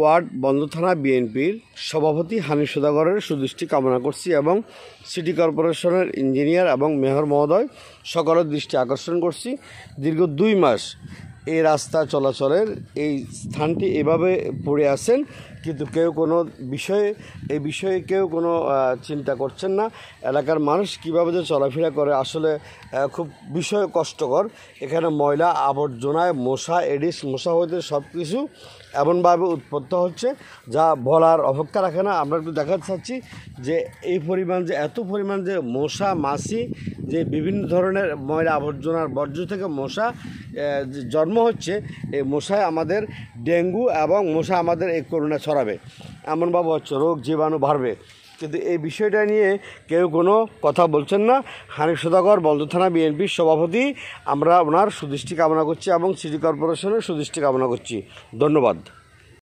Word বন্দর থানা বিএনপির সভাপতি হানিফ সওদাগরের সুদৃষ্টি কামনা করছি এবং সিটি কর্পোরেশনের ইঞ্জিনিয়ার এবং মেয়র মহোদয় সকলের দৃষ্টি আকর্ষণ করছি। দীর্ঘ 2 মাস এই রাস্তা চলাচলের এই স্থানটি এভাবে পড়ে আছেন, কিন্তু কেউ কোনো বিষয়ে কেউ কোনো চিন্তা করছেন না। এলাকার মানুষ কীভাবে যে চলাফেরা করে আসলে খুব বিষয় কষ্টকর। এখানে ময়লা আবর্জনায় মশা, এডিস মশা হইতে সব কিছু এমনভাবে উৎপন্ন হচ্ছে যা বলার অপেক্ষা রাখে না। আমরা একটু দেখাতে চাচ্ছি যে এই পরিমাণ যে এত পরিমাণ যে মশা মাছি, যে বিভিন্ন ধরনের ময়লা আবর্জনার বর্জ্য থেকে মশা জন্ম হচ্ছে, এই মশায় আমাদের ডেঙ্গু এবং মশা আমাদের এই করোনা ছড়াবে এমনভাবে হচ্ছে, রোগ জীবাণু বাড়বে। কিন্তু এই বিষয়টা নিয়ে কেউ কোনো কথা বলছেন না। হানিফ সওদাগর বন্দর থানা বিএনপির সভাপতি, আমরা ওনার সুদৃষ্টি কামনা করছি এবং সিটি কর্পোরেশনের সুদৃষ্টি কামনা করছি। ধন্যবাদ।